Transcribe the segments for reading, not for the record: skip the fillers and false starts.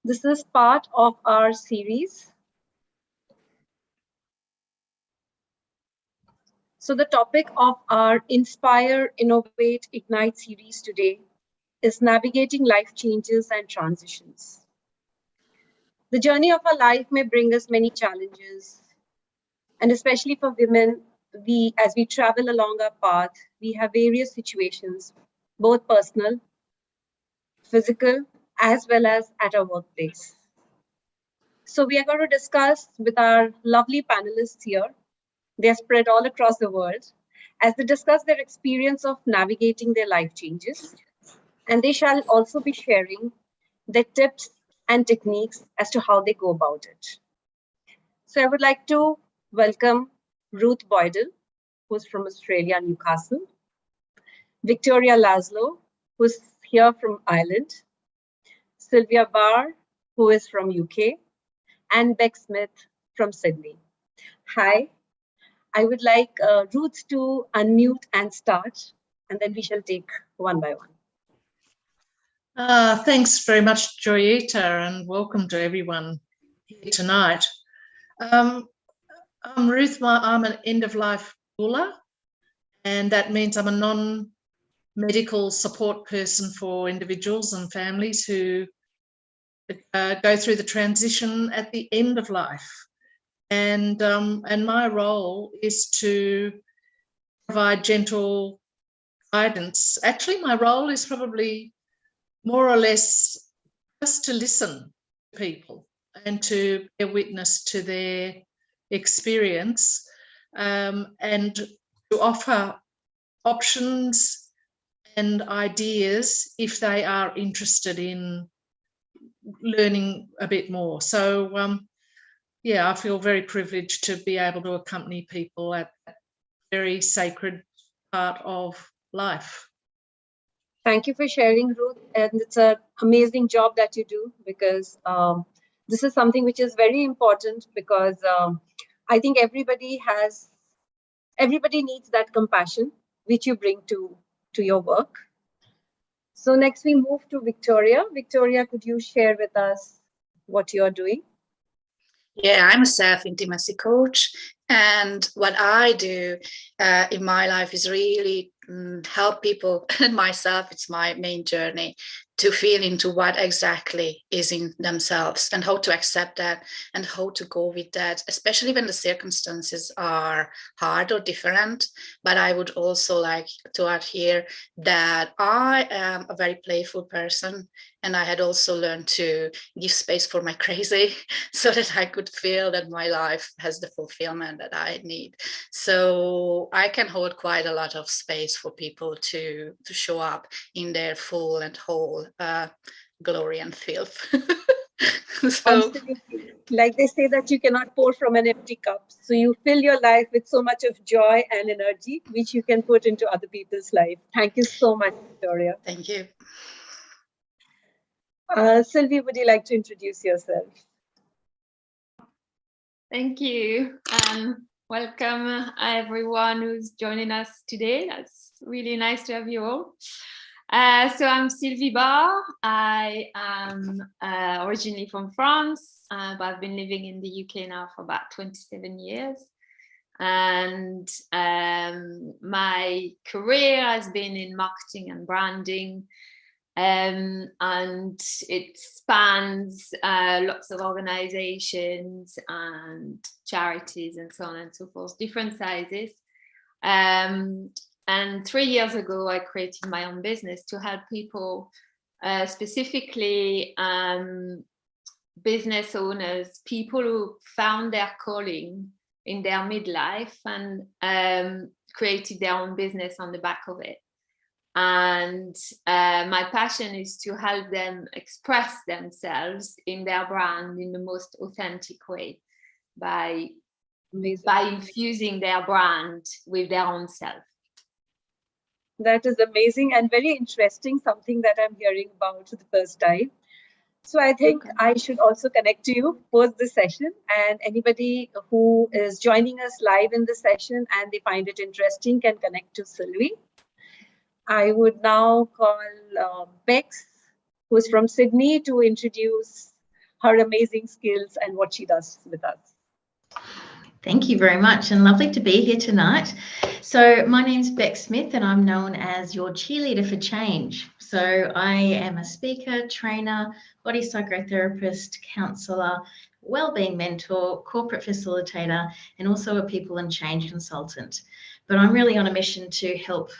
This is part of our series. So the topic of our Inspire, Innovate, Ignite series today is navigating life changes and transitions. The journey of our life may bring us many challenges, and especially for women, as we travel along our path, we have various situations, both personal, physical, as well as at our workplace. So we are going to discuss with our lovely panelists here. They are spread all across the world as they discuss their experience of navigating their life changes. And they shall also be sharing their tips and techniques as to how they go about it. So I would like to welcome Ruth Boydell, who's from Australia, Newcastle. Victoria Laszlo, who's here from Ireland. Sylvia Barr, who is from UK. And Beck Smith from Sydney. Hi, I would like Ruth to unmute and start, and then we shall take one by one. Thanks very much, Joyita, and welcome to everyone here tonight. I'm Ruth. I'm an end-of-life doula, and that means I'm a non-medical support person for individuals and families who go through the transition at the end of life. And my role is to provide gentle guidance. Actually, my role is probably more or less just to listen to people and to bear witness to their experience, and to offer options and ideas if they are interested in learning a bit more. So yeah, I feel very privileged to be able to accompany people at that very sacred part of life. Thank you for sharing, Ruth, and it's an amazing job that you do, because this is something which is very important, because I think everybody needs that compassion which you bring to your work. So next we move to Victoria. Victoria, could you share with us what you're doing? Yeah, I'm a self-intimacy coach, and what I do in my life is really help people and myself. It's my main journey to feel into what exactly is in themselves and how to accept that and how to go with that, especially when the circumstances are hard or different. But I would also like to add here that I am a very playful person, and I had also learned to give space for my crazy so that I could feel that my life has the fulfillment that I need. So I can hold quite a lot of space for people to show up in their full and whole glory and filth. So, like they say that you cannot pour from an empty cup. So you fill your life with so much of joy and energy, which you can put into other people's life. Thank you so much, Victoria. Thank you. Sylvie, would you like to introduce yourself? Thank you. Welcome everyone who's joining us today. That's really nice to have you all. So I'm Sylvie Barr. I am originally from France, but I've been living in the UK now for about 27 years. And my career has been in marketing and branding. And it spans lots of organizations and charities and so on and so forth, different sizes. And 3 years ago, I created my own business to help people, specifically business owners, people who found their calling in their midlife and created their own business on the back of it. And my passion is to help them express themselves in their brand in the most authentic way by infusing their brand with their own self. That is amazing and very interesting, something that I'm hearing about for the first time. So I think I should also connect to you post this session, and anybody who is joining us live in this session and they find it interesting can connect to Sylvie. I would now call Bex, who is from Sydney, to introduce her amazing skills and what she does with us. Thank you very much, and lovely to be here tonight. So my name's Beck Smith and I'm known as your cheerleader for change. So I am a speaker, trainer, body psychotherapist, counsellor, wellbeing mentor, corporate facilitator, and also a people and change consultant. But I'm really on a mission to help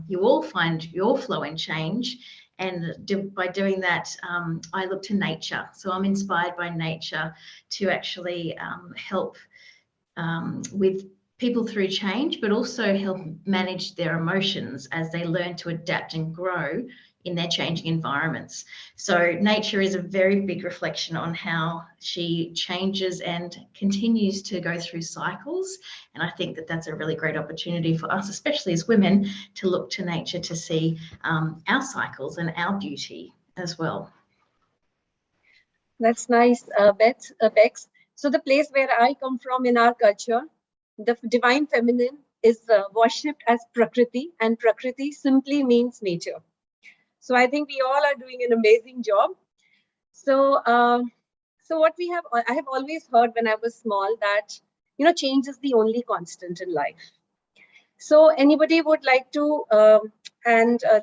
you all find your flow in change. And by doing that, I look to nature. So I'm inspired by nature to actually help with people through change, but also help manage their emotions as they learn to adapt and grow in their changing environments. So nature is a very big reflection on how she changes and continues to go through cycles. And I think that that's a really great opportunity for us, especially as women, to look to nature to see our cycles and our beauty as well. That's nice, Bex. So the place where I come from in our culture, the divine feminine is worshipped as Prakriti, and Prakriti simply means nature. So I think we all are doing an amazing job. So, what I have always heard when I was small that, change is the only constant in life. So anybody would like to,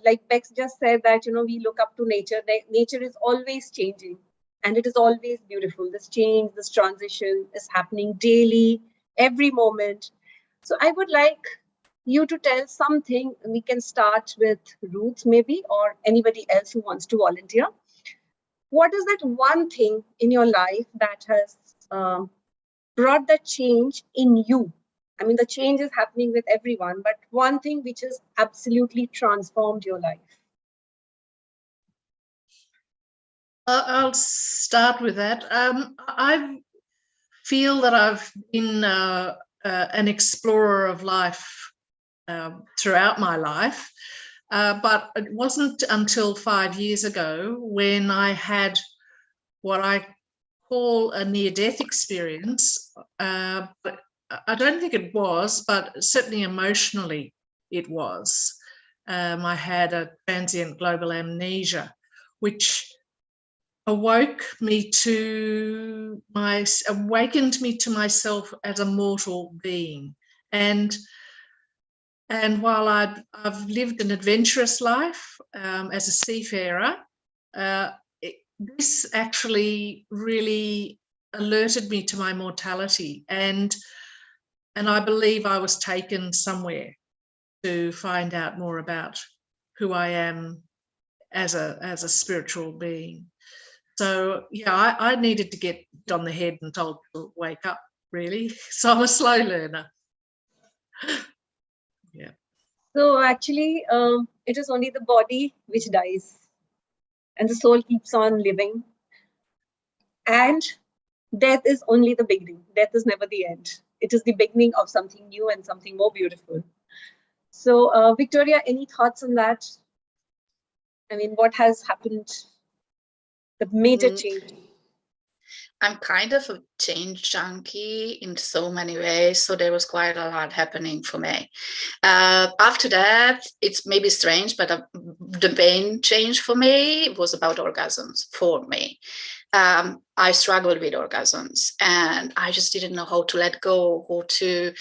like Bex just said that, we look up to nature. Nature is always changing. And it is always beautiful. This change, this transition is happening daily, every moment. So I would like you to tell something. We can start with Ruth maybe, or anybody else who wants to volunteer. What is that one thing in your life that has brought that change in you? I mean, the change is happening with everyone, but one thing which has absolutely transformed your life. I'll start with that. I feel that I've been an explorer of life throughout my life, but it wasn't until 5 years ago when I had what I call a near-death experience. But I don't think it was, but certainly emotionally it was. I had a transient global amnesia, which awakened me to myself as a mortal being. And while I've lived an adventurous life as a seafarer, this actually really alerted me to my mortality, and I believe I was taken somewhere to find out more about who I am as a spiritual being. So yeah, I needed to get on the head and told to wake up, really. So I'm a slow learner. Yeah. So actually, it is only the body which dies, and the soul keeps on living. And death is only the beginning. Death is never the end. It is the beginning of something new and something more beautiful. So, Victoria, any thoughts on that? I mean, what has happened? The major change. I'm kind of a change junkie in so many ways, so there was quite a lot happening for me. After that, it's maybe strange, but the main change for me was about orgasms for me. I struggled with orgasms and I just didn't know how to let go, how to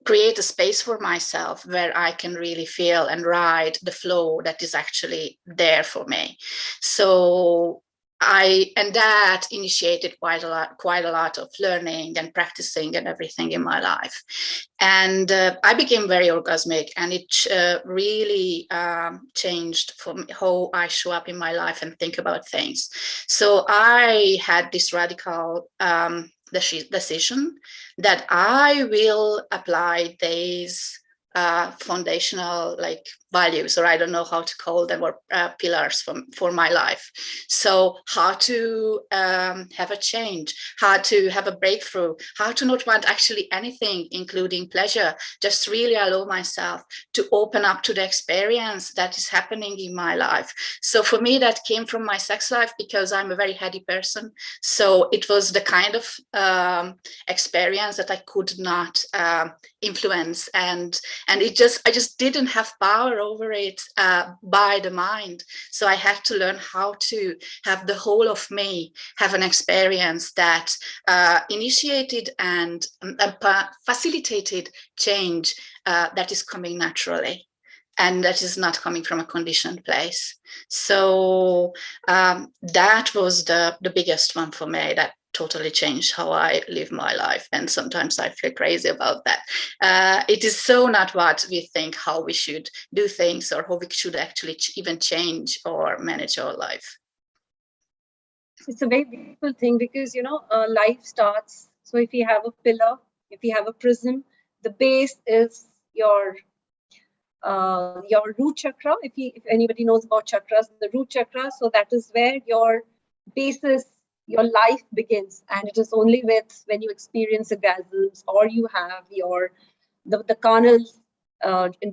create a space for myself where I can really feel and ride the flow that is actually there for me. So that initiated quite a lot of learning and practicing and everything in my life. And I became very orgasmic, and it really changed for me how I show up in my life and think about things. So I had this radical decision that I will apply these foundational values, or I don't know how to call them, or pillars for my life. So how to have a change, how to have a breakthrough, how to not want actually anything, including pleasure, just really allow myself to open up to the experience that is happening in my life. So for me, that came from my sex life, because I'm a very heady person. So it was the kind of experience that I could not influence, and and I just didn't have power over it by the mind. So I had to learn how to have the whole of me have an experience that initiated and facilitated change that is coming naturally, and that is not coming from a conditioned place. So that was the biggest one for me, that totally changed how I live my life. And sometimes I feel crazy about that. It is so not what we think, how we should do things, or how we should actually even change or manage our life. It's a very beautiful thing, because, you know, life starts. So if you have a pillar, if you have a prism, the base is your root chakra. If anybody knows about chakras, the root chakra, so that is where your basis, your life begins. And it is only when you experience orgasms, or you have the carnal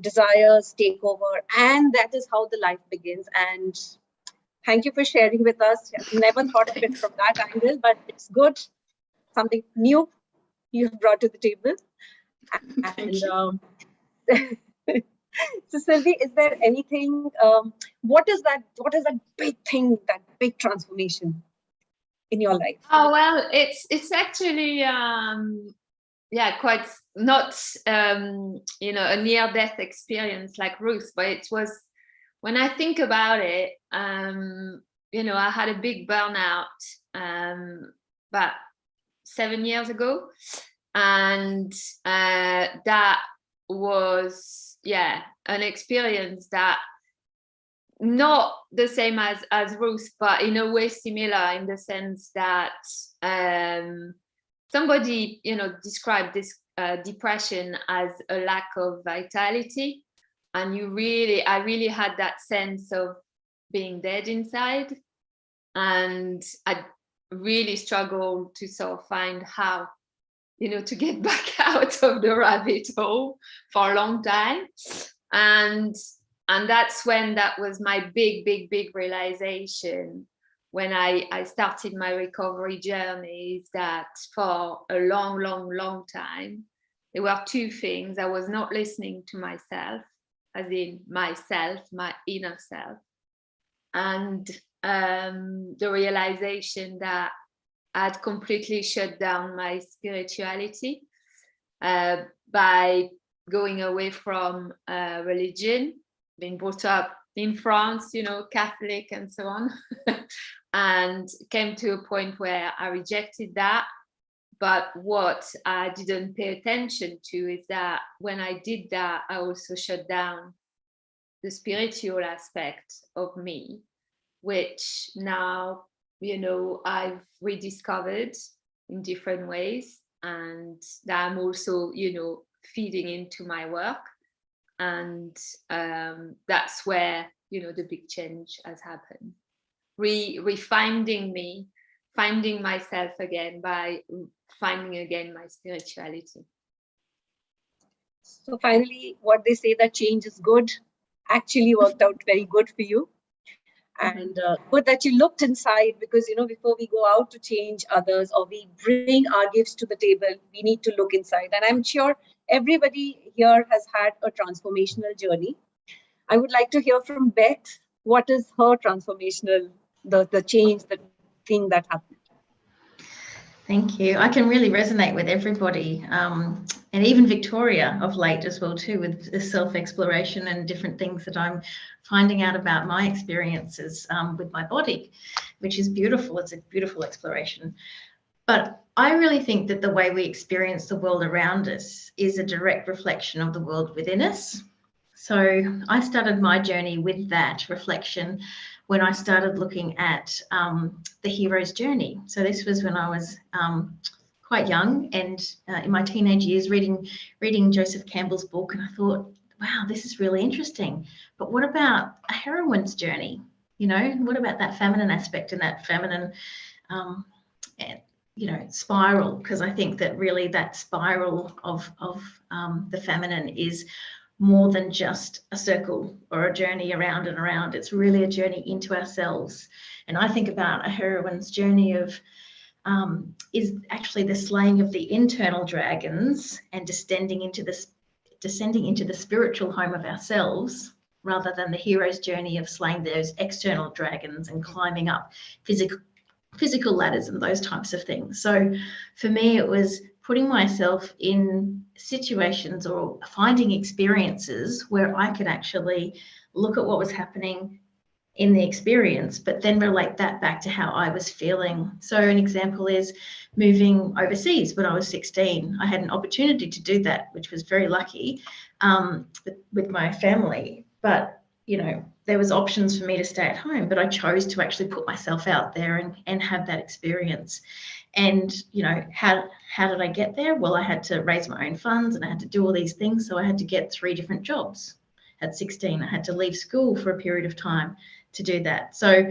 desires take over, and that is how the life begins. And thank you for sharing with us. I've never thought of it from that angle, but it's good. Something new you've brought to the table. And so Sylvie, is there anything, what is that big thing, that big transformation in your life? Oh, well, it's actually quite not a near-death experience like Ruth, but it was, when I think about it, I had a big burnout about 7 years ago, and that was an experience that not the same as Ruth, but in a way similar, in the sense that somebody described this depression as a lack of vitality, and I really had that sense of being dead inside, and I really struggled to sort of find how to get back out of the rabbit hole for a long time. And that's when that was my big realization, when I started my recovery journey, is that for a long time, there were two things. I was not listening to myself, as in myself, my inner self, and the realization that I'd completely shut down my spirituality by going away from religion, being brought up in France, Catholic and so on, and came to a point where I rejected that. But what I didn't pay attention to is that when I did that, I also shut down the spiritual aspect of me, which now I've rediscovered in different ways, and that I'm also feeding into my work. And that's where the big change has happened, refinding me, finding myself again by finding again my spirituality. So finally, what they say, that change is good, actually worked out very good for you. And good that you looked inside, because before we go out to change others, or we bring our gifts to the table, we need to look inside. And I'm sure everybody here has had a transformational journey. I would like to hear from Beth. What is her transformational, the change, the thing that happened? Thank you. I can really resonate with everybody, and even Victoria of late as well too, with the self-exploration and different things that I'm finding out about my experiences with my body, which is beautiful. It's a beautiful exploration. But I really think that the way we experience the world around us is a direct reflection of the world within us. So I started my journey with that reflection when I started looking at the hero's journey. So this was when I was quite young, and in my teenage years, reading Joseph Campbell's book, and I thought, wow, this is really interesting. But what about a heroine's journey? What about that feminine aspect and that feminine spiral? Because I think that really that spiral of the feminine is more than just a circle or a journey around and around. It's really a journey into ourselves. And I think about a heroine's journey of is actually the slaying of the internal dragons and descending into descending into the spiritual home of ourselves, rather than the hero's journey of slaying those external dragons and climbing up physical ladders and those types of things. So for me, it was putting myself in situations or finding experiences where I could actually look at what was happening in the experience, but then relate that back to how I was feeling. So an example is moving overseas when I was 16. I had an opportunity to do that, which was very lucky, with my family. But, you know, there was options for me to stay at home, but I chose to actually put myself out there and have that experience. And, you know, how did I get there? Well, I had to raise my own funds and I had to do all these things. So I had to get 3 different jobs. At 16, I had to leave school for a period of time to do that. So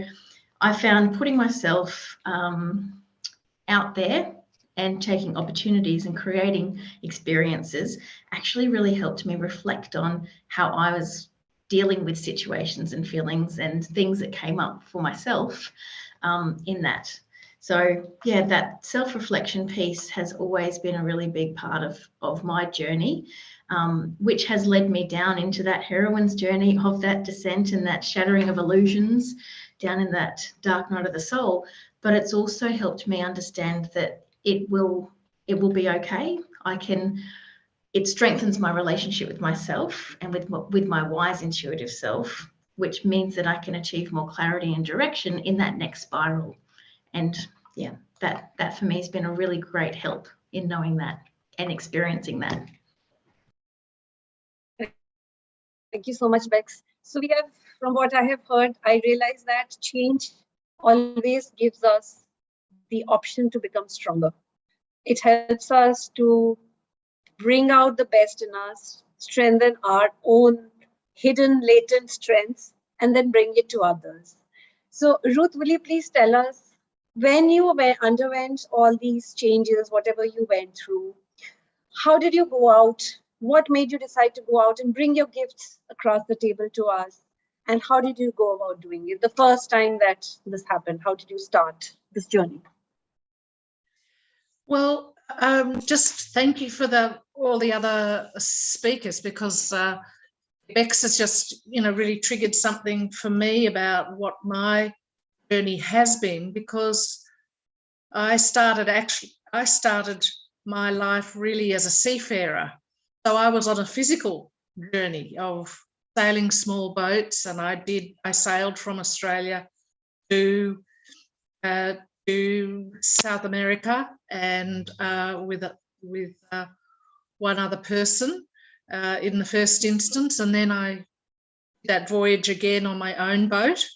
I found putting myself out there and taking opportunities and creating experiences actually really helped me reflect on how I was dealing with situations and feelings and things that came up for myself in that. So yeah, that self-reflection piece has always been a really big part of my journey, which has led me down into that heroine's journey of that descent and that shattering of illusions down in that dark night of the soul. But it's also helped me understand that it will be okay. It strengthens my relationship with myself and with my wise intuitive self, which means that I can achieve more clarity and direction in that next spiral. And yeah, that for me has been a really great help in knowing that and experiencing that. Thank you so much, Bex. So we have, from what I have heard, I realize that change always gives us the option to become stronger. It helps us to bring out the best in us, strengthen our own hidden, latent strengths, and then bring it to others. So Ruth, will you please tell us, when you underwent all these changes, whatever you went through, how did you go out? What made you decide to go out and bring your gifts across the table to us? And how did you go about doing it? The first time that this happened, how did you start this journey? Well, just thank you for all the other speakers, because Bex has just, really triggered something for me about what my journey has been, because I started my life really as a seafarer. So I was on a physical journey of sailing small boats, and I sailed from Australia to South America, and with one other person in the first instance, and then I did that voyage again on my own boat.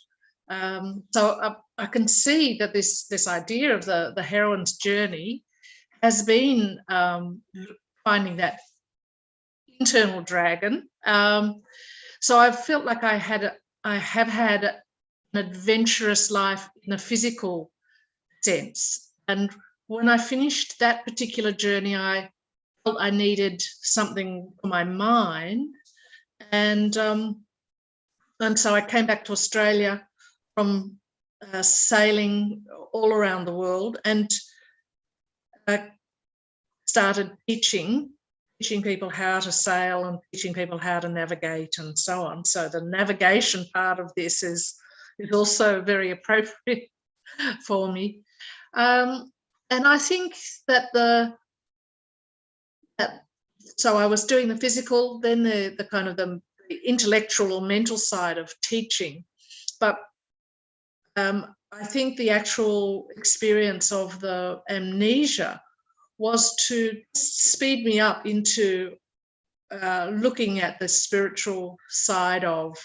So I can see that this idea of the heroine's journey has been finding that internal dragon. So I felt like I have had an adventurous life in a physical sense. And when I finished that particular journey, I felt I needed something for my mind. And so I came back to Australia from sailing all around the world, and started teaching people how to sail and teaching people how to navigate and so on. So the navigation part of this is also very appropriate for me. And I think that so I was doing the physical, then the kind of the intellectual or mental side of teaching. But I think the actual experience of the amnesia was to speed me up into looking at the spiritual side of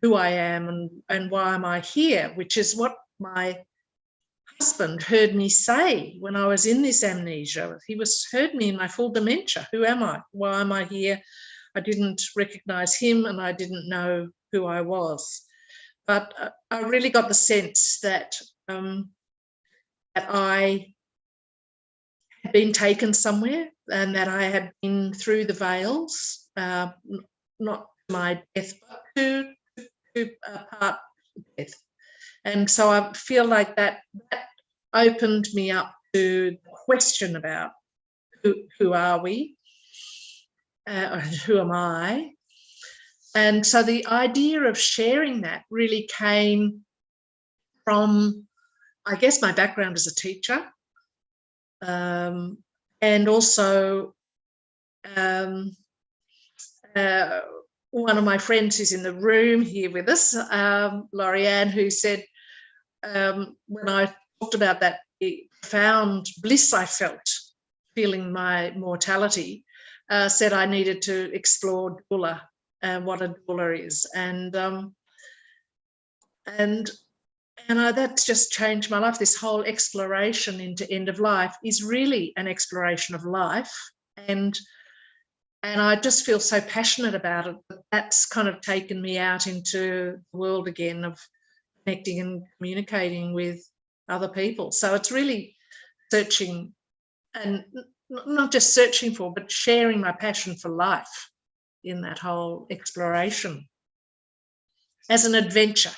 who I am and why am I here, which is what my husband heard me say when I was in this amnesia. He heard me in my full dementia. Who am I? Why am I here? I didn't recognize him, and I didn't know who I was. But I really got the sense that I had been taken somewhere, and that I had been through the veils, not my death, but to part death. And so I feel like that opened me up to the question about who are we. who am I? And so the idea of sharing that really came from, I guess, my background as a teacher, and also one of my friends who's in the room here with us, Lorianne, who said, when I talked about that profound bliss I felt feeling my mortality, said I needed to explore doula and what a doula is, and that's just changed my life. This whole exploration into end of life is really an exploration of life, and I just feel so passionate about it. That's kind of taken me out into the world again of connecting and communicating with other people. So it's really searching, and not just searching for, but sharing my passion for life in that whole exploration as an adventure.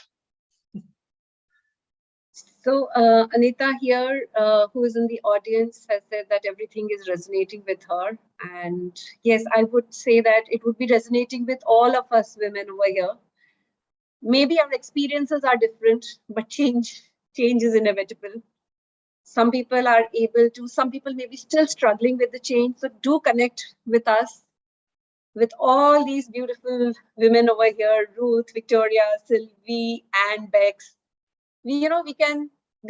So Anita here, who is in the audience, has said that everything is resonating with her. And yes, I would say that it would be resonating with all of us women over here. Maybe our experiences are different, but change is inevitable. Some people are able to, some people may be still struggling with the change. So do connect with us, with all these beautiful women over here, Ruth, Victoria, Sylvie, and Bex. They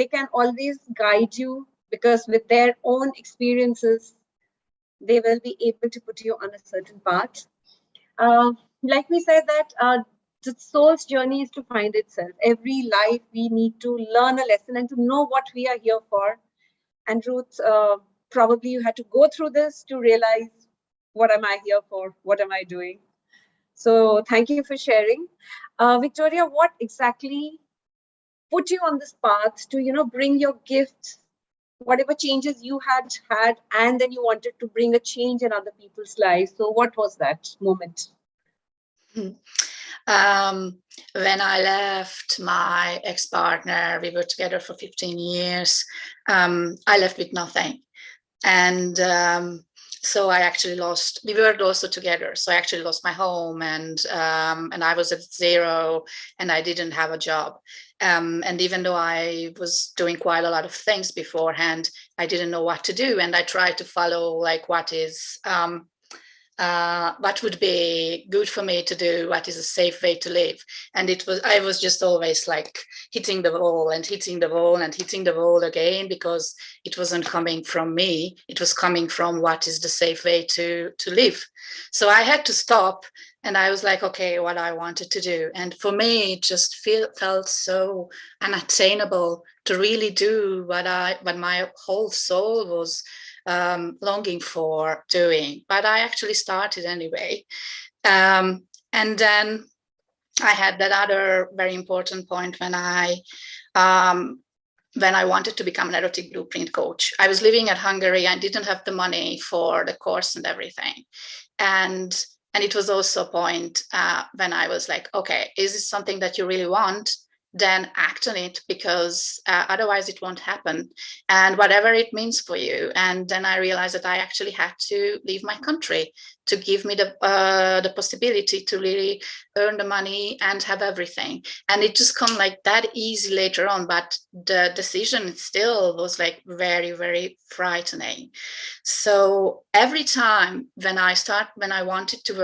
can always guide you, because with their own experiences, they will be able to put you on a certain path. Like we said that the soul's journey is to find itself. Every life we need to learn a lesson and to know what we are here for. And Ruth, probably you had to go through this to realize, what am I here for? What am I doing? So thank you for sharing. Victoria, what exactly put you on this path to, bring your gifts, whatever changes you had, and then you wanted to bring a change in other people's lives? So what was that moment? When I left my ex-partner, we were together for 15 years, I left with nothing. And so I actually we were also together. So I actually lost my home, and I was at zero, and I didn't have a job. And even though I was doing quite a lot of things beforehand, I didn't know what to do. And I tried to follow like what would be good for me to do, what is a safe way to live. And I was just always like hitting the wall and hitting the wall and hitting the wall again, because it wasn't coming from me. It was coming from what is the safe way to live. So I had to stop, and I was like, okay, what I wanted to do. And for me, it just felt so unattainable to really do what my whole soul was longing for doing, but I actually started anyway. And then I had that other very important point when I wanted to become an erotic blueprint coach. I was living at Hungary and didn't have the money for the course and everything. And it was also a point when I was like, okay, is this something that you really want? Then act on it, because otherwise it won't happen, and whatever it means for you. And then I realized that I actually had to leave my country to give me the possibility to really earn the money and have everything. And it just come like that easy later on, but the decision still was like very, very frightening. So every time when I wanted to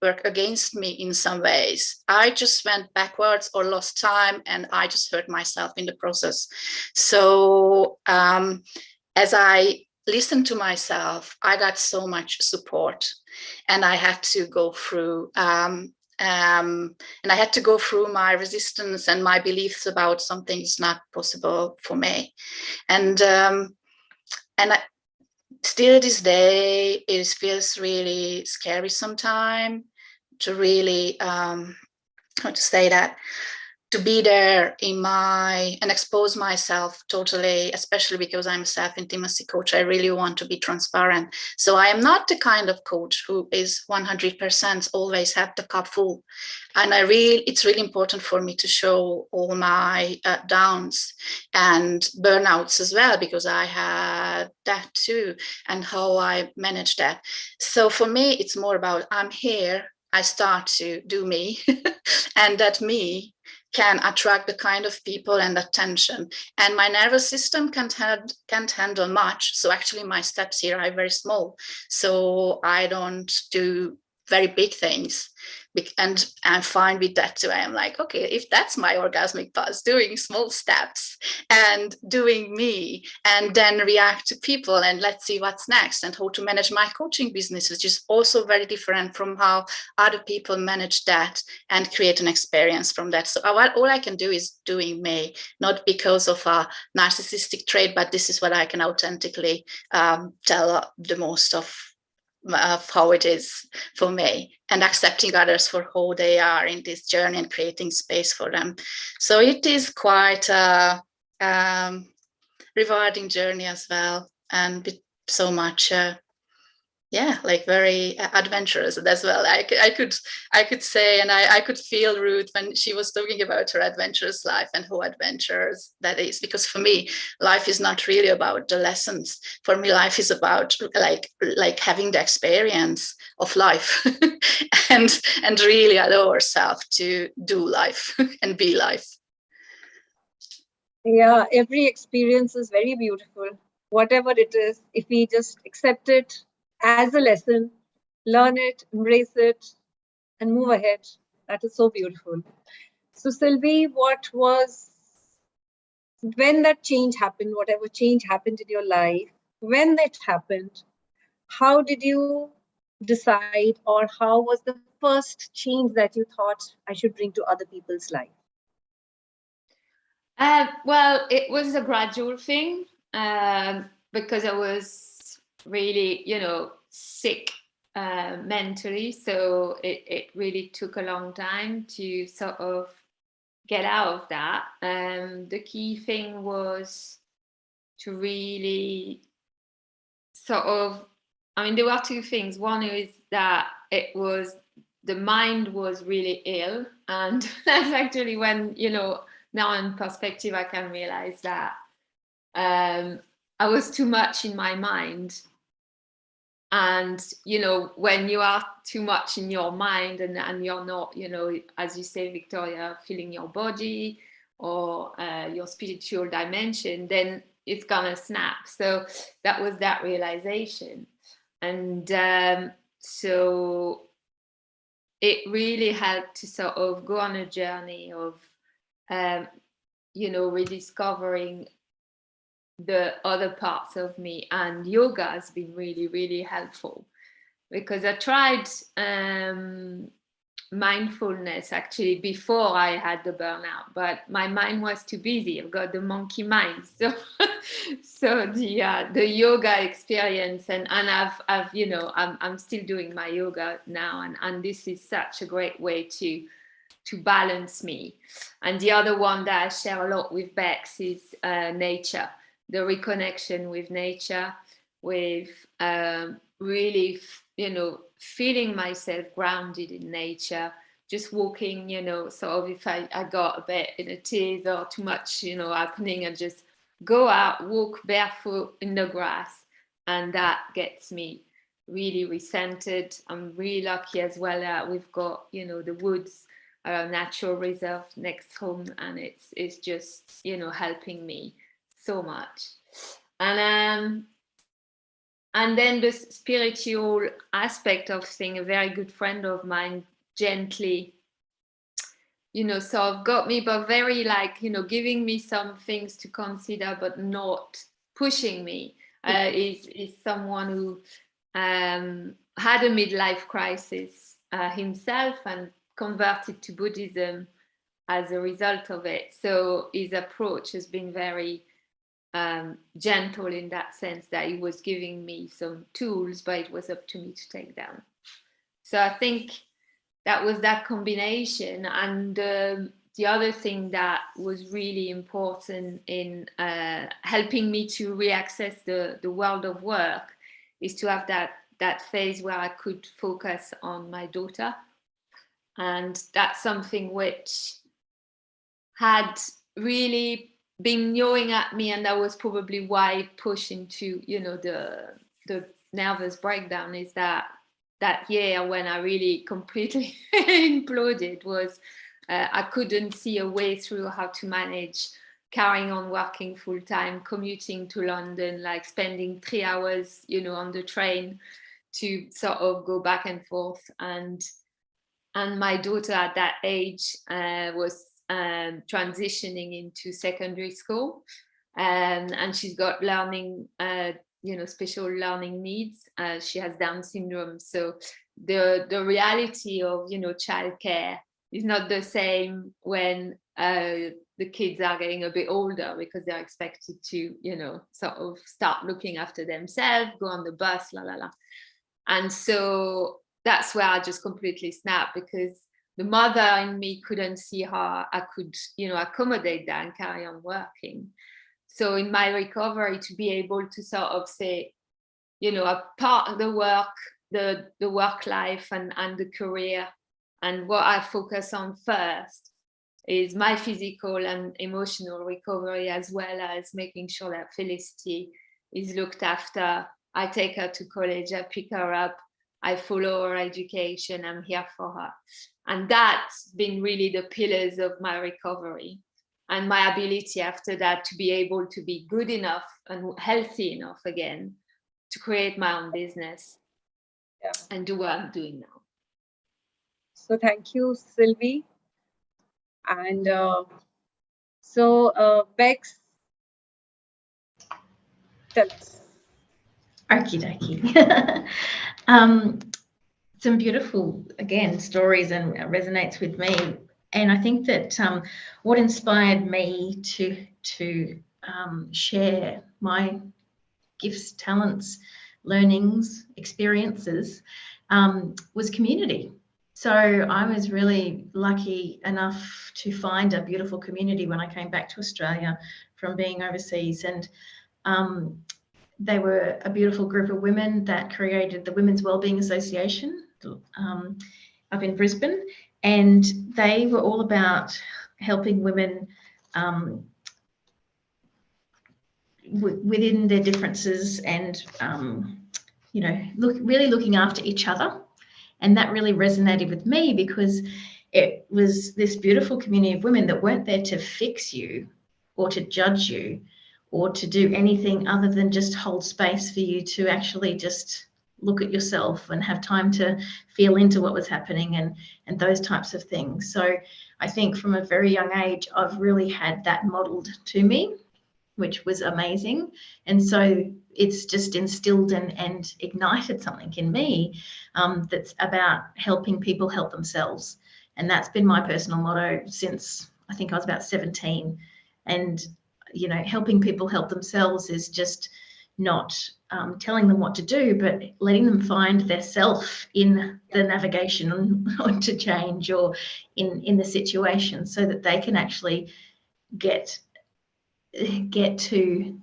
work against me in some ways, I just went backwards or lost time, and I just hurt myself in the process. So as I listened to myself, I got so much support, and I had to go through my resistance and my beliefs about something is not possible for me. And still this day, it feels really scary sometimes to really, to to be there and expose myself totally, especially because I'm a self-intimacy coach. I really want to be transparent. So I am not the kind of coach who is 100% always have the cup full. And it's really important for me to show all my downs and burnouts as well, because I had that too, and how I manage that. So for me, it's more about I'm here, I start to do me, and that me can attract the kind of people and attention. And my nervous system can't handle much. So actually my steps here are very small. So I don't do very big things. And I'm fine with that too. I am like, okay, if that's my orgasmic pulse, doing small steps and doing me, and then react to people, and let's see what's next, and how to manage my coaching business, which is also very different from how other people manage that and create an experience from that. So all I can do is doing me, not because of a narcissistic trait, but this is what I can authentically tell the most of how it is for me, and accepting others for who they are in this journey and creating space for them. So it is quite a rewarding journey as well, and with so much like very adventurous as well. I could say, and I could feel Ruth when she was talking about her adventurous life and how adventurous that is, because for me life is not really about the lessons. For me life is about like having the experience of life and really allow ourselves to do life and be life. Yeah, every experience is very beautiful. Whatever it is, if we just accept it as a lesson, learn it, embrace it, and move ahead, that is so beautiful. So Sylvie, when that change happened, whatever change happened in your life, when that happened, how did you decide, or how was the first change that you thought I should bring to other people's life? Well, it was a gradual thing because I was really, sick mentally. So it really took a long time to sort of get out of that. The key thing was to really sort of, there were two things. One is that the mind was really ill. And that's actually when, now in perspective, I can realize that I was too much in my mind. And, when you are too much in your mind and you're not, as you say, Victoria, feeling your body or your spiritual dimension, then it's gonna snap. So that was that realization. And so it really helped to sort of go on a journey of, rediscovering the other parts of me. And yoga has been really, really helpful, because I tried mindfulness actually before I had the burnout, but my mind was too busy. I've got the monkey mind. So the yoga experience, and I'm still doing my yoga now, and this is such a great way to balance me. And the other one that I share a lot with Bex is nature, the reconnection with nature, with really, feeling myself grounded in nature, just walking, sort of if I got a bit in a tears or too much, happening, and just go out, walk barefoot in the grass, and that gets me really recentered. I'm really lucky as well that we've got, the woods, natural reserve next home, and it's just, helping me so much. And then the spiritual aspect of thing, a very good friend of mine gently, sort of got me, but very giving me some things to consider, but not pushing me, is someone who had a midlife crisis himself and converted to Buddhism as a result of it. So his approach has been very gentle in that sense, that he was giving me some tools, but it was up to me to take them. So I think that was that combination. And the other thing that was really important in helping me to reaccess the world of work is to have that phase where I could focus on my daughter. And that's something which had really been gnawing at me, and that was probably why it pushed into, you know, the nervous breakdown, is that year when I really completely imploded was I couldn't see a way through how to manage carrying on working full time, commuting to London, like spending 3 hours, you know, on the train to sort of go back and forth. And my daughter at that age was transitioning into secondary school, and she's got learning, you know, special learning needs. She has Down syndrome, so the reality of, you know, childcare is not the same when the kids are getting a bit older, because they're expected to, you know, sort of start looking after themselves, go on the bus, la la la. And so that's where I just completely snapped, because the mother in me couldn't see how I could, you know, accommodate that and carry on working. So in my recovery, to be able to sort of say, you know, a part of the work, the work life and the career, and what I focus on first is my physical and emotional recovery, as well as making sure that Felicity is looked after. I take her to college, I pick her up, I follow her education, I'm here for her. And that's been really the pillars of my recovery, and my ability after that to be able to be good enough and healthy enough again to create my own business and do what I'm doing now. So thank you, Sylvie. And Bex, tell us. Okie dokie. Some beautiful, again, stories, and resonates with me. And I think that what inspired me to share my gifts, talents, learnings, experiences was community. So I was really lucky enough to find a beautiful community when I came back to Australia from being overseas. And they were a beautiful group of women that created the Women's Wellbeing Association up in Brisbane. And they were all about helping women within their differences and, you know, really looking after each other. And that really resonated with me, because it was this beautiful community of women that weren't there to fix you or to judge you or to do anything other than just hold space for you to actually just look at yourself and have time to feel into what was happening and those types of things. So I think from a very young age, I've really had that modeled to me, which was amazing. And so it's just instilled and ignited something in me that's about helping people help themselves. And that's been my personal motto since I think I was about 17. And, you know, helping people help themselves is just not telling them what to do, but letting them find their self in the navigation on to change or in the situation, so that they can actually get to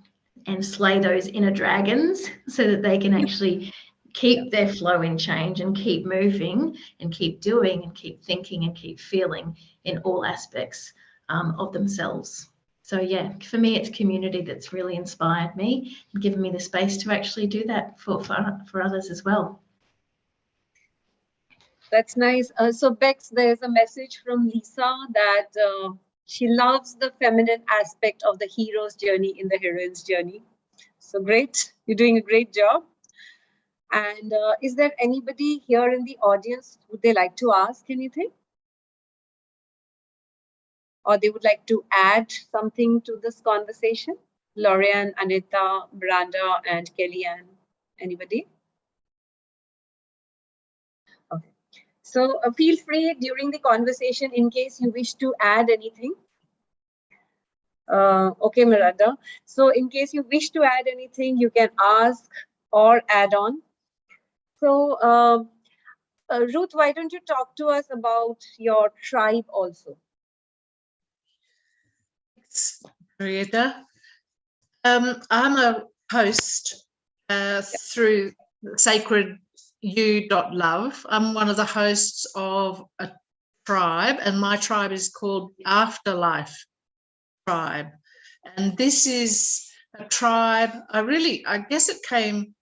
and slay those inner dragons, so that they can actually keep their flow in change and keep moving and keep doing and keep thinking and keep feeling in all aspects of themselves. So yeah, for me, it's community that's really inspired me and given me the space to actually do that for others as well. That's nice. So Bex, there's a message from Lisa that she loves the feminine aspect of the hero's journey in the heroine's journey. So great. You're doing a great job. And is there anybody here in the audience, would they like to ask anything? Or they would like to add something to this conversation? Lorian, Anita, Miranda, and Kellyanne. Anybody? Okay. So feel free during the conversation in case you wish to add anything. Okay, Miranda. So in case you wish to add anything, you can ask or add on. So Ruth, why don't you talk to us about your tribe also? Henrietta. I'm a host through Sacred You.Love. I'm one of the hosts of a tribe, and my tribe is called the Afterlife Tribe. And this is a tribe, I guess it came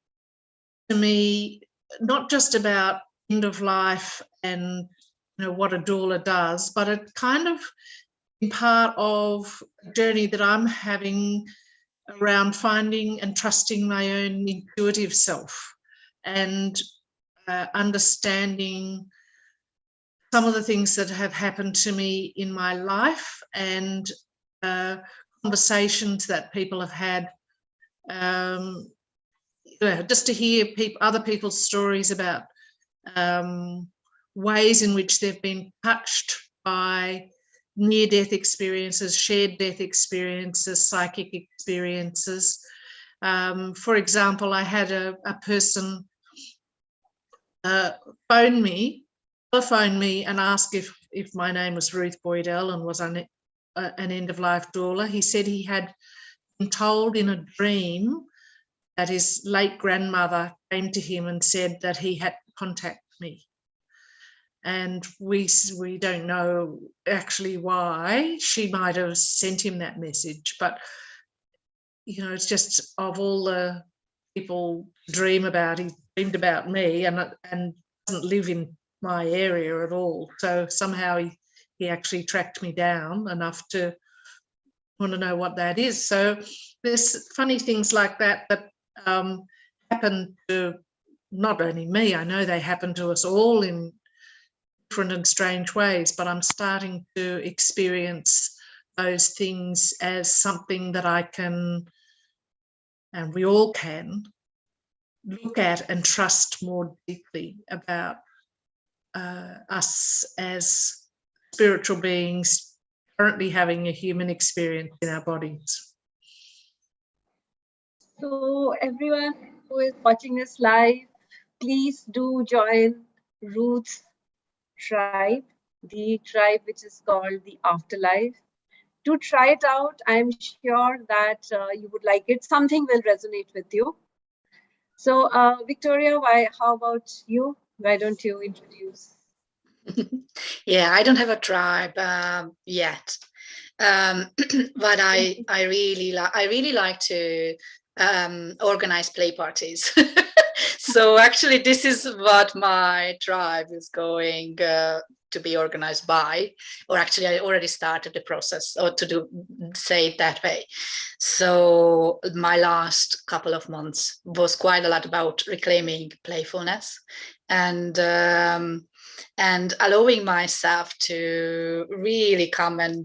to me not just about end of life and what a doula does, but it kind of been part of a journey that I'm having around finding and trusting my own intuitive self and understanding some of the things that have happened to me in my life and conversations that people have had, just to hear other people's stories about ways in which they've been touched by near-death experiences, shared death experiences, psychic experiences. For example, I had a person telephone me and ask if my name was Ruth Boydell and was an end-of-life doula. He said he had been told in a dream that his late grandmother came to him and said that he had to contact me. And we don't know actually why. She might have sent him that message, but it's just, of all the people dream about, he dreamed about me and doesn't live in my area at all. So somehow he actually tracked me down enough to want to know what that is. So there's funny things like that happen to not only me. I know they happen to us all in different and strange ways, but I'm starting to experience those things as something that I can, and we all can, look at and trust more deeply about us as spiritual beings currently having a human experience in our bodies. So everyone who is watching us live, please do join Ruth's tribe, the tribe which is called the Afterlife. Do try it out. I'm sure that you would like it. Something will resonate with you. So Victoria, how about you? Why don't you introduce? Yeah, I don't have a tribe yet, but I really like to organize play parties. So actually, this is what my tribe is going to be organized by, or actually, I already started the process, or say it that way. So my last couple of months was quite a lot about reclaiming playfulness and allowing myself to really come and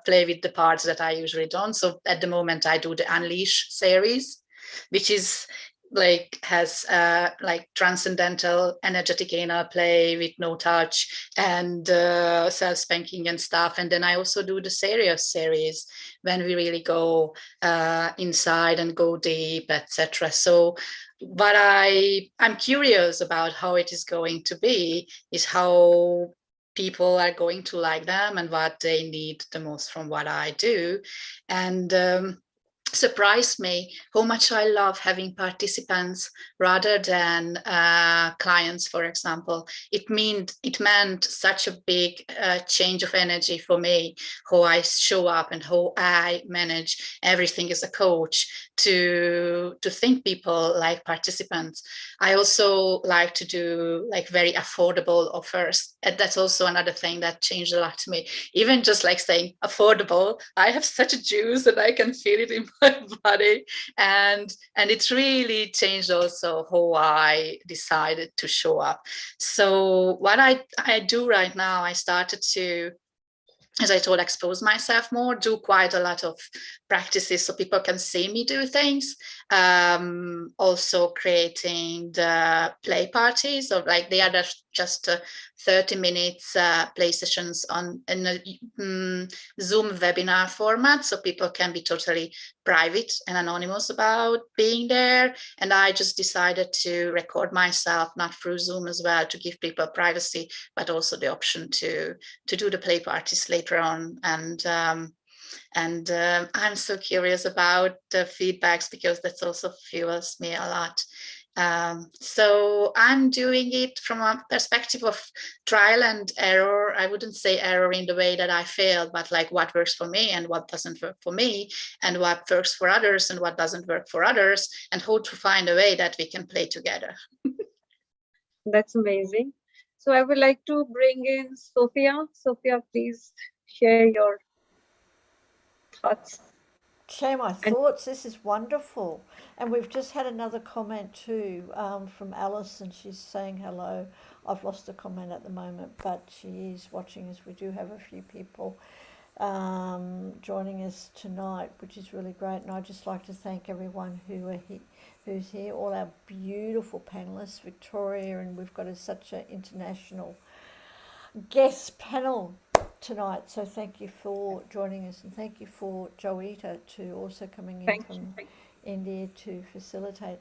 play with the parts that I usually don't. So at the moment, I do the Unleash series, which is has transcendental energetic anal play with no touch and self-spanking and stuff. And then I also do the serious series when we really go inside and go deep, etc. So what I'm curious about how it is going to be is how people are going to like them and what they need the most from what I do. And surprised me how much I love having participants rather than clients, for example. It meant such a big change of energy for me, how I show up and how I manage everything as a coach to think people like participants. I also like to do very affordable offers. And that's also another thing that changed a lot to me. Even just saying affordable, I have such a juice and I can feel it in my body, and it's really changed also how I decided to show up. So what I do right now, I started to, as I told, expose myself more, do quite a lot of practices so people can see me do things. Also creating the play parties, or they are just 30 minutes play sessions in a Zoom webinar format, so people can be totally private and anonymous about being there. And I just decided to record myself, not through Zoom as well, to give people privacy, but also the option to do the play parties later on. And And I'm so curious about the feedbacks, because that's also fuels me a lot. So I'm doing it from a perspective of trial and error. I wouldn't say error in the way that I failed, but like what works for me and what doesn't work for me, and what works for others and what doesn't work for others, and how to find a way that we can play together. That's amazing. So I would like to bring in Sophia. Sophia, please share your thoughts. Share my thoughts. This is wonderful. And we've just had another comment too from Alice, and she's saying hello. I've lost the comment at the moment, but she is watching us. We do have a few people joining us tonight, which is really great. And I'd just like to thank everyone who's here, all our beautiful panelists, Victoria, and we've got such an international guest panel tonight. So thank you for joining us, and thank you for Joita to also coming in from India to facilitate.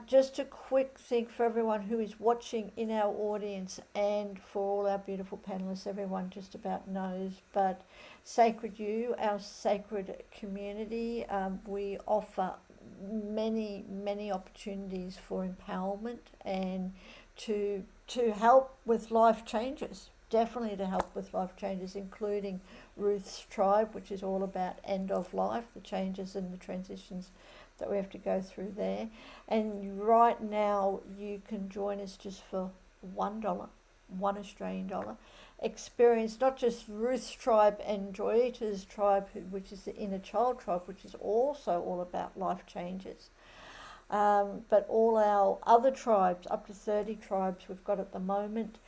Just a quick thing for everyone who is watching in our audience, and for all our beautiful panelists, everyone just about knows, but Sacred You, our sacred community, we offer many opportunities for empowerment and to help with life changes. Definitely to help with life changes, including Ruth's Tribe, which is all about end of life, the changes and the transitions that we have to go through there. And right now you can join us just for $1, $1 Australian dollar. Experience not just Ruth's Tribe and Joita's Tribe, which is the Inner Child Tribe, which is also all about life changes. But all our other tribes, up to 30 tribes we've got at the moment,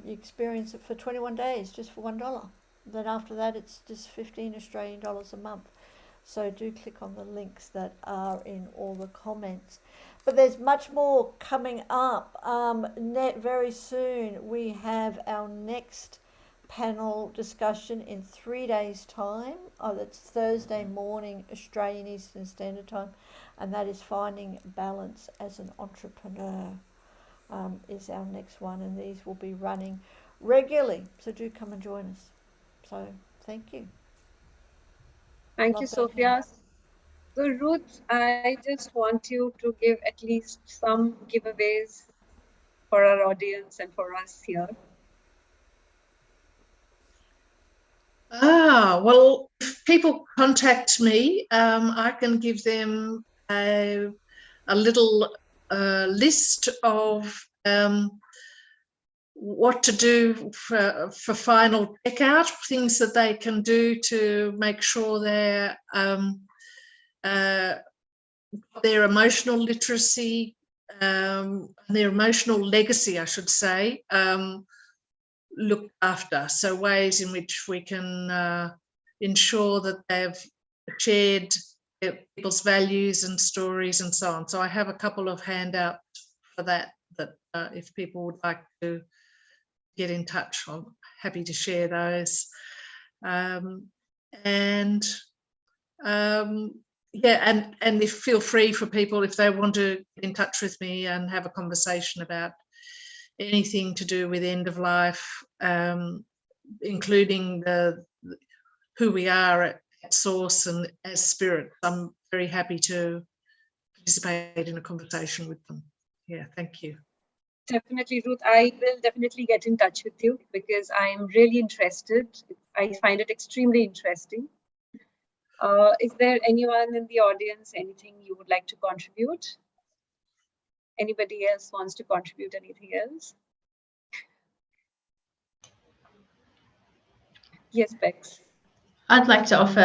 you experience it for 21 days just for $1. Then after that it's just 15 Australian dollars a month. So do click on the links that are in all the comments. But there's much more coming up. Very soon we have our next panel discussion in 3 days' time. That's Thursday morning Australian Eastern Standard Time, and that is Finding Balance as an Entrepreneur. Is our next one, and these will be running regularly, so do come and join us. So thank you. Thank you, Sophia. So Ruth, I just want you to give at least some giveaways for our audience and for us here. Well, if people contact me, I can give them a little list of what to do for final checkout, things that they can do to make sure their emotional literacy, their emotional legacy, I should say, looked after. So ways in which we can ensure that they've shared people's values and stories and so on. So I have a couple of handouts for that if people would like to get in touch, I'm happy to share those. And if feel free for people, if they want to get in touch with me and have a conversation about anything to do with end of life, including who we are at source and as spirit, I'm very happy to participate in a conversation with them. Yeah, thank you. Definitely, Ruth. I will definitely get in touch with you because I am really interested. I find it extremely interesting. Is there anyone in the audience, anything you would like to contribute? Anybody else wants to contribute anything else? Yes, Bex. I'd like to offer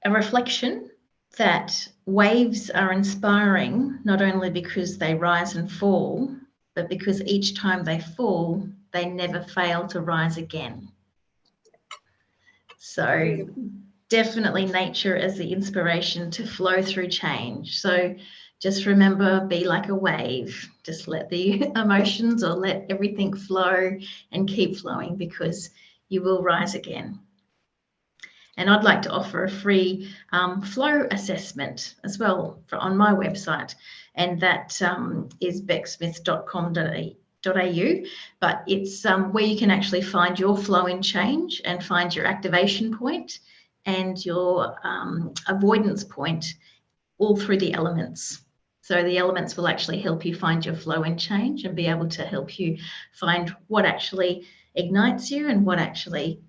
a reflection that waves are inspiring, not only because they rise and fall, but because each time they fall, they never fail to rise again. So definitely nature as the inspiration to flow through change. So just remember, be like a wave. Just let the emotions or let everything flow and keep flowing, because you will rise again. And I'd like to offer a free flow assessment as well on my website, and that is becksmith.com.au. but it's where you can actually find your flow in change and find your activation point and your avoidance point all through the elements. So the elements will actually help you find your flow in change and be able to help you find what actually ignites you and what actually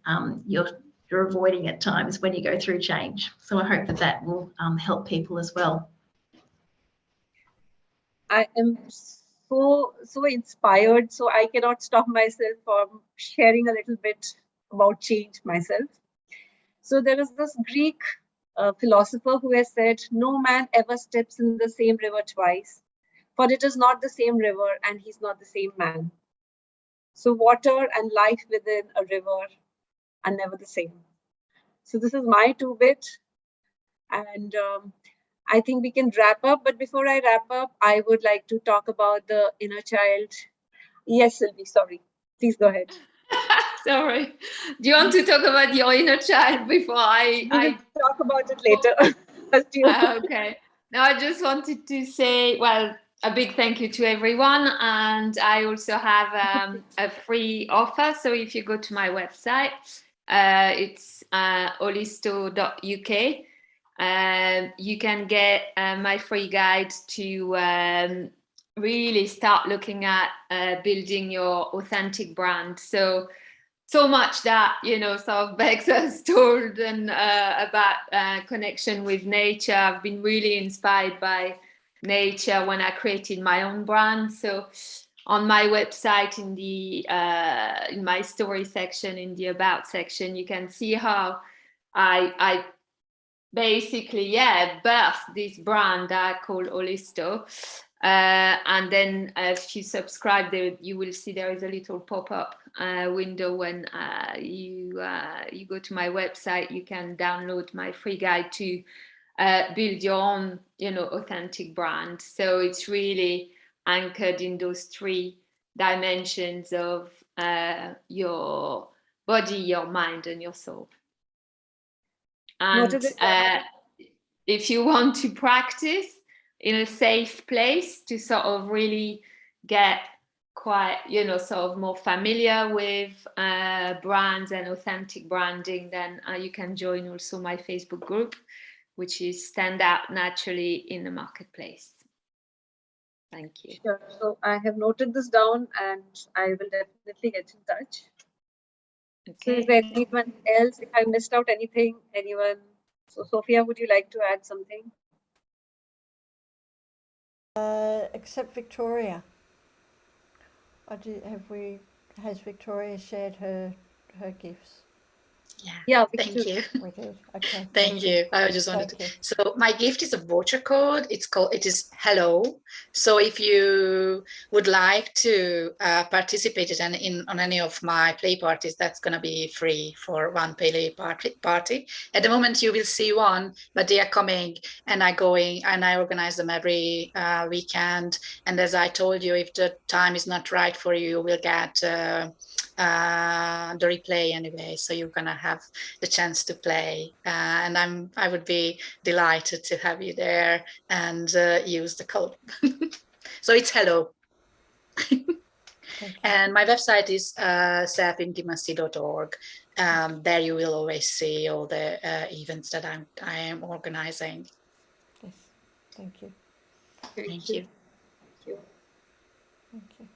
you're avoiding at times when you go through change. So I hope that will help people as well. I am so inspired, so I cannot stop myself from sharing a little bit about change myself. So there is this Greek philosopher who has said, "No man ever steps in the same river twice, for it is not the same river and he's not the same man." So water and life within a river are never the same. So this is my 2-bit, and I think we can wrap up. But before I wrap up, I would like to talk about the inner child. Yes, Sylvie, sorry. Please go ahead. Sorry. Do you want to talk about your inner child before We will talk about it later. Okay. Now I just wanted to say, well, a big thank you to everyone. And I also have a free offer. So if you go to my website, it's holisto.uk. You can get my free guide to really start looking at building your authentic brand. So much that, sort of Bex has told and about connection with nature. I've been really inspired by nature when I created my own brand. So on my website, in my story section, in the about section, you can see how I basically, birthed this brand I call Holisto. And then if you subscribe, you will see there is a little pop-up window when you go to my website. You can download my free guide to build your own, authentic brand. So it's really anchored in those 3 dimensions of your body, your mind, and your soul. And if you want to practice in a safe place to sort of really get quite, sort of more familiar with brands and authentic branding, then you can join also my Facebook group, which is Stand Out Naturally in the Marketplace. Thank you. Sure. So I have noted this down and I will definitely get in touch. Okay. So is there anyone else? If I missed out anything, anyone? So Sophia, would you like to add something? Except Victoria. Has Victoria shared her gifts? Yeah, thank you. We did. Okay. Thank you. I just wanted to. So my gift is a voucher code. It is hello. So if you would like to participate on any of my play parties, that's going to be free for one play party. At the moment, you will see one, but they are coming and I organize them every weekend. And as I told you, if the time is not right for you, you will get the replay anyway, so you're gonna have the chance to play, and I would be delighted to have you there and use the code. So it's hello. And my website is selfintimacy.org. There you will always see all the events that I am organizing. Yes, thank you. Thank you. Thank you.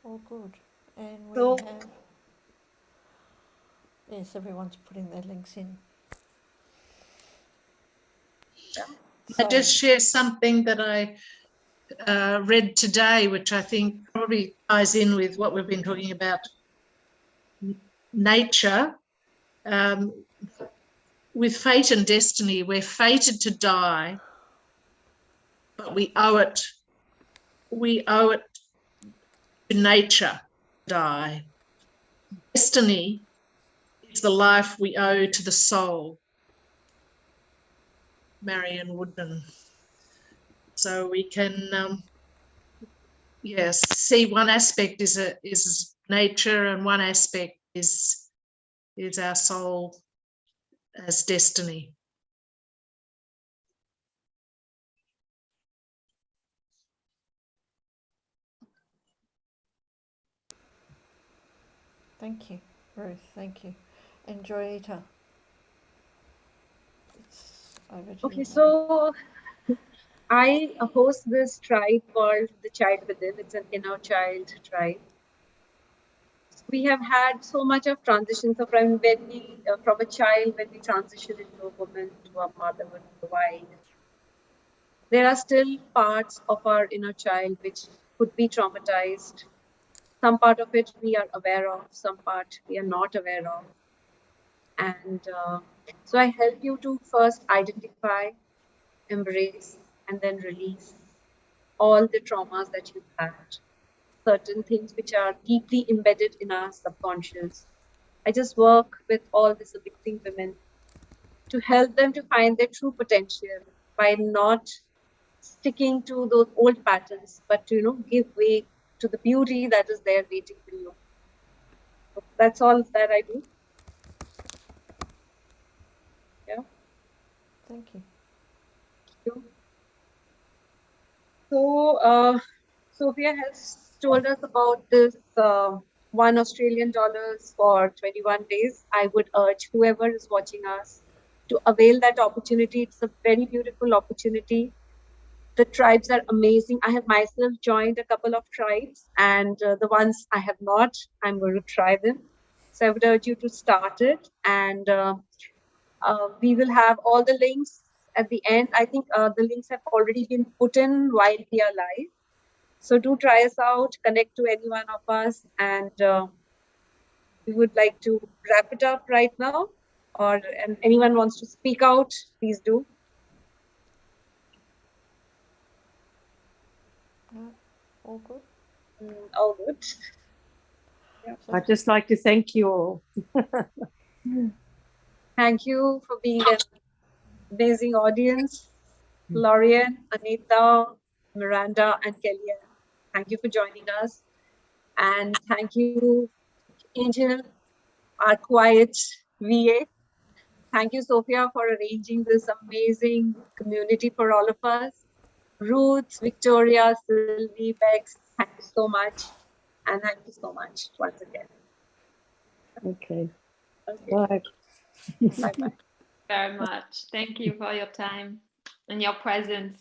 All good. And we have, yes, everyone's putting their links in. I just share something that I read today, which I think probably ties in with what we've been talking about, nature. With fate and destiny, we're fated to die, but we owe it to nature to die. Destiny is the life we owe to the soul. Marion Woodman. So we can, see one aspect is nature, and one aspect is our soul as destiny. Thank you, Ruth. Thank you. And Joyita, it's over to Okay, you. so I host this tribe called the Child Within. It's an inner child tribe. We have had so much of transition. So from a child, when we transition into a woman, to a motherhood, to a wife, there are still parts of our inner child which could be traumatized. Some part of it we are aware of, some part we are not aware of. And so I help you to first identify, embrace, and then release all the traumas that you've had, certain things which are deeply embedded in our subconscious. I just work with all these addicting women to help them to find their true potential by not sticking to those old patterns, but to give way to the beauty that is there waiting for you. So that's all that I do. Yeah. Thank you. So Sophia has told us about this $1 Australian for 21 days. I would urge whoever is watching us to avail that opportunity. It's a very beautiful opportunity. The tribes are amazing. I have myself joined a couple of tribes, and the ones I have not, I'm going to try them. So I would urge you to start it, and we will have all the links at the end. I think the links have already been put in while we are live. So do try us out, connect to any one of us, and we would like to wrap it up right now. And anyone wants to speak out, please do. No, all good. All good. Yeah. I'd just like to thank you all. Thank you for being an amazing audience. Lorian, Anita, Miranda, and Kellyanne. Thank you for joining us. And thank you, Angel, our quiet VA. Thank you, Sophia, for arranging this amazing community for all of us. Ruth, Victoria, Sylvie, Bex, thank you so much. And thank you so much once again. Okay. Okay. Bye. Bye-bye. Very much. Thank you for your time and your presence.